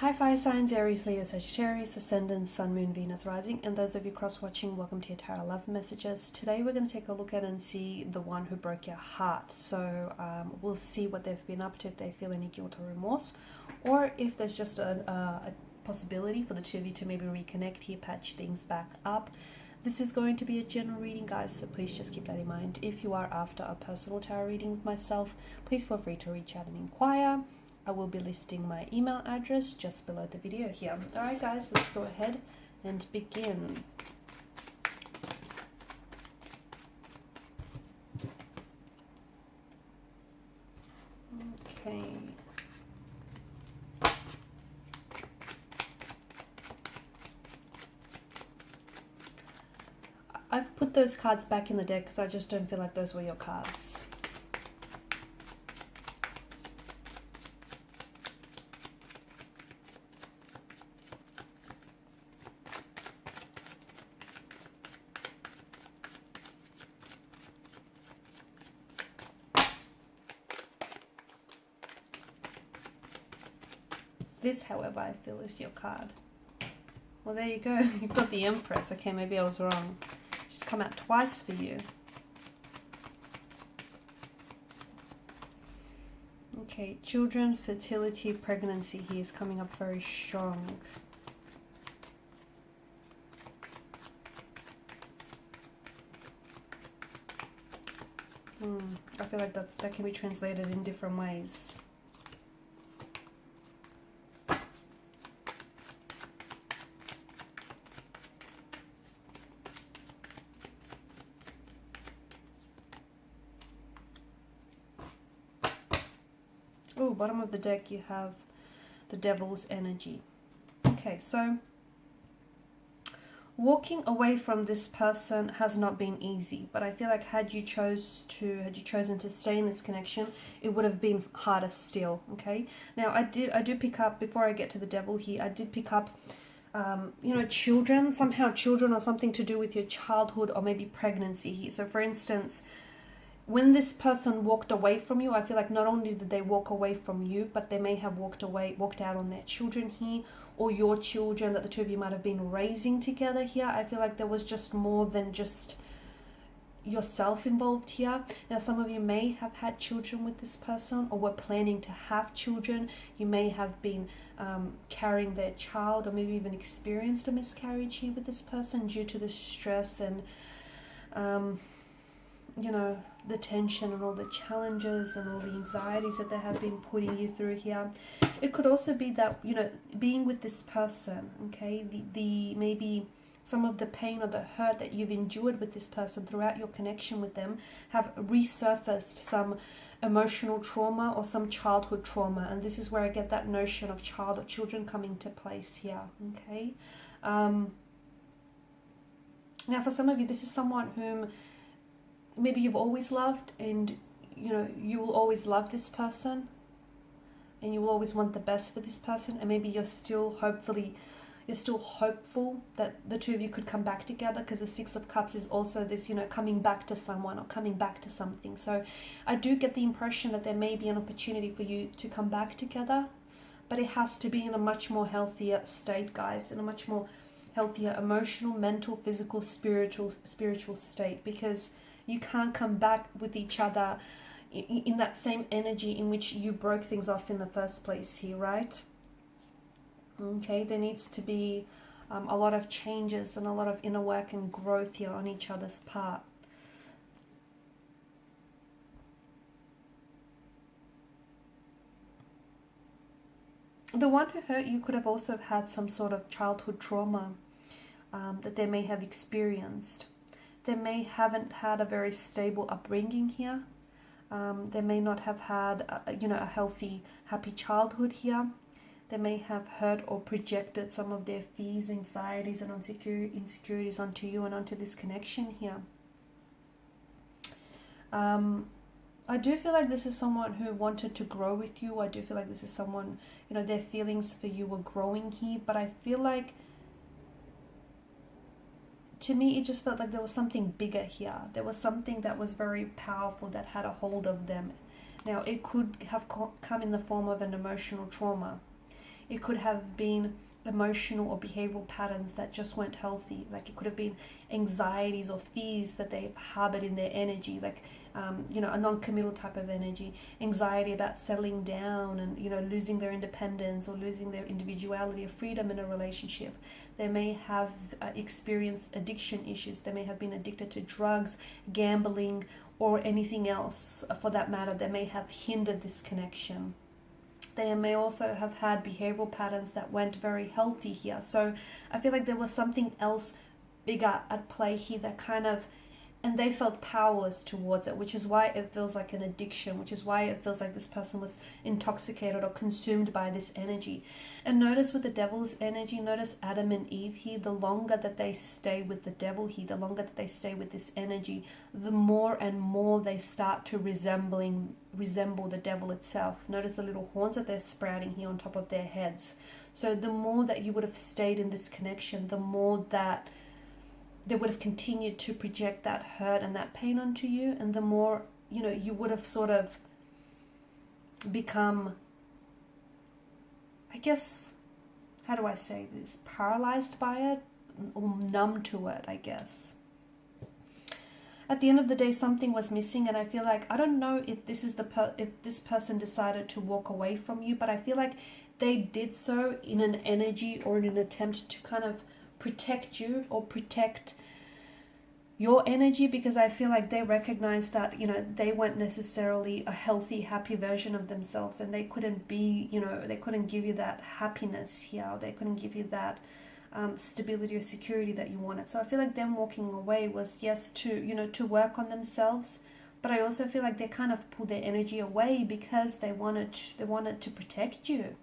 Hi fire signs, Aries, Leo, Sagittarius, Ascendant, Sun, Moon, Venus, Rising, and those of you cross-watching, welcome to your Tarot Love Messages. Today we're going to take a look at and see the one who broke your heart. So we'll see what they've been up to, if they feel any guilt or remorse, or if there's just a possibility for the two of you to maybe reconnect here, patch things back up. This is going to be a general reading, guys, so please just keep that in mind. If you are after a personal tarot reading with myself, please feel free to reach out and inquire. I will be listing my email address just below the video here. Alright guys, let's go ahead and begin. Okay. I've put those cards back in the deck because I just don't feel like those were your cards. This, however, I feel is your card. Well, there you go. You've got the Empress. Okay, maybe I was wrong. She's come out twice for you. Okay, children, fertility, pregnancy here is coming up very strong. I feel like that can be translated in different ways. Oh, bottom of the deck you have the Devil's energy. Okay, so walking away from this person has not been easy, but I feel like had you chosen to stay in this connection, it would have been harder still. Okay, now I do pick up, before I get to the Devil here, I did pick up you know, children, somehow children or something to do with your childhood or maybe pregnancy here. So for instance, when this person walked away from you, I feel like not only did they walk away from you, but they may have walked out on their children here, or your children that the two of you might have been raising together here. I feel like there was just more than just yourself involved here. Now, some of you may have had children with this person or were planning to have children. You may have been carrying their child, or maybe even experienced a miscarriage here with this person due to the stress and you know, the tension and all the challenges and all the anxieties that they have been putting you through here. It could also be that, you know, being with this person, okay, the maybe some of the pain or the hurt that you've endured with this person throughout your connection with them have resurfaced some emotional trauma or some childhood trauma, and this is where I get that notion of child or children coming to place here. Okay, now for some of you, this is someone whom maybe you've always loved, and you know, you will always love this person and you will always want the best for this person, and maybe you're still hopeful that the two of you could come back together, because the Six of Cups is also this, you know, coming back to someone or coming back to something. So I do get the impression that there may be an opportunity for you to come back together, but it has to be in a much more healthier state, guys, in a much more healthier emotional, mental, physical, spiritual state, because you can't come back with each other in that same energy in which you broke things off in the first place here, right? Okay, there needs to be a lot of changes and a lot of inner work and growth here on each other's part. The one who hurt you could have also had some sort of childhood trauma that they may have experienced. They may haven't had a very stable upbringing here. They may not have had you know, a healthy, happy childhood here. They may have hurt or projected some of their fears, anxieties, and insecurities onto you and onto this connection here. I do feel like this is someone who wanted to grow with you. I do feel like this is someone, you know, their feelings for you were growing here, but I feel like, to me, it just felt like there was something bigger here. There was something that was very powerful that had a hold of them. Now, it could have come in the form of an emotional trauma. It could have been emotional or behavioral patterns that just weren't healthy. Like it could have been anxieties or fears that they harbored in their energy, like a non-committal type of energy, anxiety about settling down and losing their independence or losing their individuality or freedom in a relationship. They may have experienced addiction issues. They may have been addicted to drugs, gambling, or anything else for that matter that may have hindered this connection. They may also have had behavioral patterns that weren't very healthy here. So I feel like there was something else bigger at play here that and they felt powerless towards it, which is why it feels like an addiction, which is why it feels like this person was intoxicated or consumed by this energy. And notice with the devil's energy, notice Adam and Eve here, the longer that they stay with the devil here, the longer that they stay with this energy, the more and more they start to resemble the devil itself. Notice the little horns that they're sprouting here on top of their heads. So the more that you would have stayed in this connection, the more that they would have continued to project that hurt and that pain onto you, and the more you would have sort of become, I guess, how do I say this, paralyzed by it or numb to it, I guess. At the end of the day, something was missing, and I feel like, I don't know if this is if this person decided to walk away from you, but I feel like they did so in an energy or in an attempt to kind of protect you or protect your energy, because I feel like they recognize that they weren't necessarily a healthy, happy version of themselves, and they couldn't be, they couldn't give you that happiness here, or they couldn't give you that stability or security that you wanted. So I feel like them walking away was, yes, to work on themselves, but I also feel like they kind of pulled their energy away because they wanted to protect you.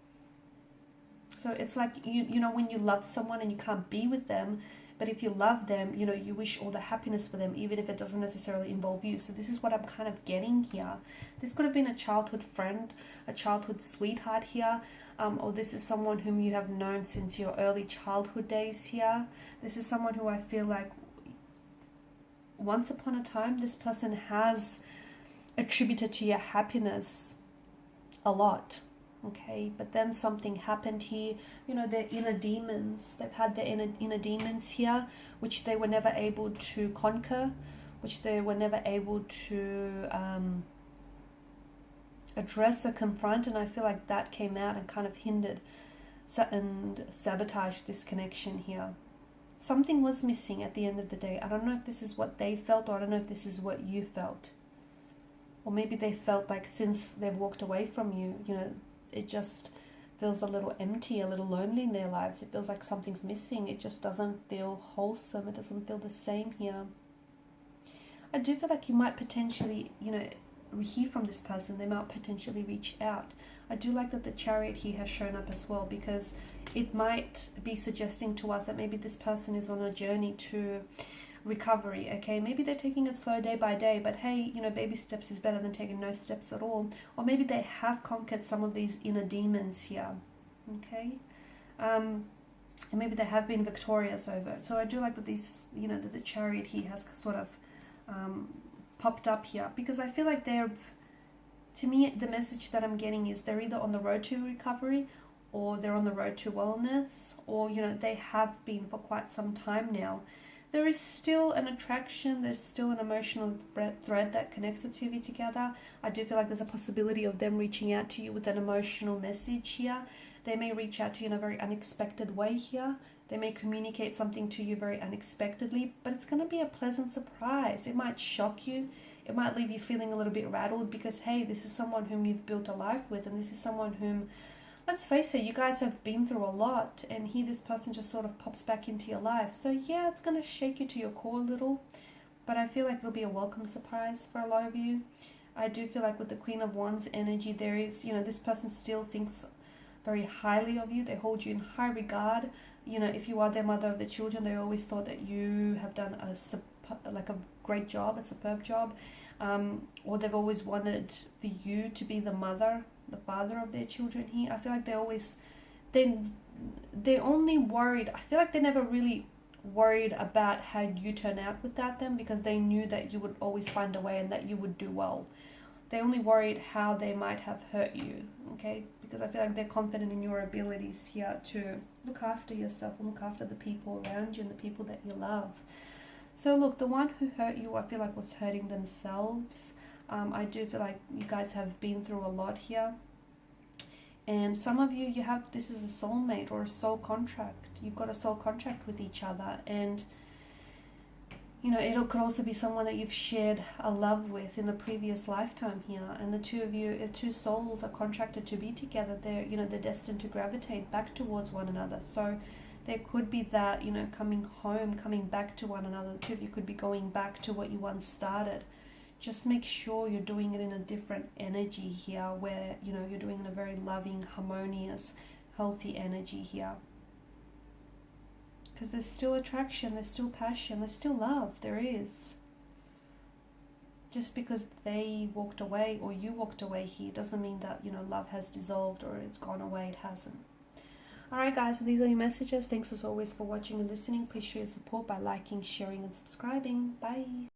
So it's like, when you love someone and you can't be with them, but if you love them, you wish all the happiness for them, even if it doesn't necessarily involve you. So this is what I'm kind of getting here. This could have been a childhood friend, a childhood sweetheart here, or this is someone whom you have known since your early childhood days here. This is someone who I feel like once upon a time, this person has attributed to your happiness a lot. Okay, but then something happened here, their inner demons, they've had their inner demons here, which they were never able to conquer, which they were never able to address or confront, and I feel like that came out and kind of hindered and sabotaged this connection here. Something was missing at the end of the day. I don't know if this is what they felt, or I don't know if this is what you felt. Or maybe they felt like since they've walked away from you, it just feels a little empty, a little lonely in their lives. It feels like something's missing. It just doesn't feel wholesome. It doesn't feel the same here. I do feel like you might potentially, hear from this person. They might potentially reach out. I do like that the Chariot here has shown up as well, because it might be suggesting to us that maybe this person is on a journey to recovery. Okay, maybe they're taking it slow day by day, but hey, baby steps is better than taking no steps at all. Or maybe they have conquered some of these inner demons here. Okay, and maybe they have been victorious over it. So I do like that these, that the Chariot here has sort of popped up here, because I feel like to me, the message that I'm getting is they're either on the road to recovery, or they're on the road to wellness, or they have been for quite some time now. There is still an attraction, there's still an emotional thread that connects the two of you together. I do feel like there's a possibility of them reaching out to you with an emotional message here. They may reach out to you in a very unexpected way here. They may communicate something to you very unexpectedly, but it's going to be a pleasant surprise. It might shock you. It might leave you feeling a little bit rattled, because, hey, this is someone whom you've built a life with, and this is someone whom, let's face it, you guys have been through a lot, and here this person just sort of pops back into your life. So yeah, it's going to shake you to your core a little, but I feel like it'll be a welcome surprise for a lot of you. I do feel like with the Queen of Wands energy, there is, this person still thinks very highly of you. They hold you in high regard. If you are their mother of the children, they always thought that you have done a great job, a superb job, or they've always wanted for you to be the father of their children here. I feel like they're only worried. I feel like they never really worried about how you turn out without them, because they knew that you would always find a way and that you would do well. they're only worried how they might have hurt you, okay? Because I feel like they're confident in your abilities here to look after yourself and look after the people around you and the people that you love. So look, the one who hurt you, I feel like was hurting themselves. I do feel like you guys have been through a lot here. And some of you, you have, this is a soulmate or a soul contract. You've got a soul contract with each other. And, you know, it could also be someone that you've shared a love with in a previous lifetime here. And the two of you, two souls are contracted to be together. They're, you know, they're destined to gravitate back towards one another. So there could be that, you know, coming home, coming back to one another. The two of you could be going back to what you once started. Just make sure you're doing it in a different energy here where, you know, you're doing it in a very loving, harmonious, healthy energy here. Because there's still attraction, there's still passion, there's still love, there is. Just because they walked away or you walked away here doesn't mean that, you know, love has dissolved or it's gone away. It hasn't. Alright guys, so these are your messages. Thanks as always for watching and listening. Please show your support by liking, sharing and subscribing. Bye.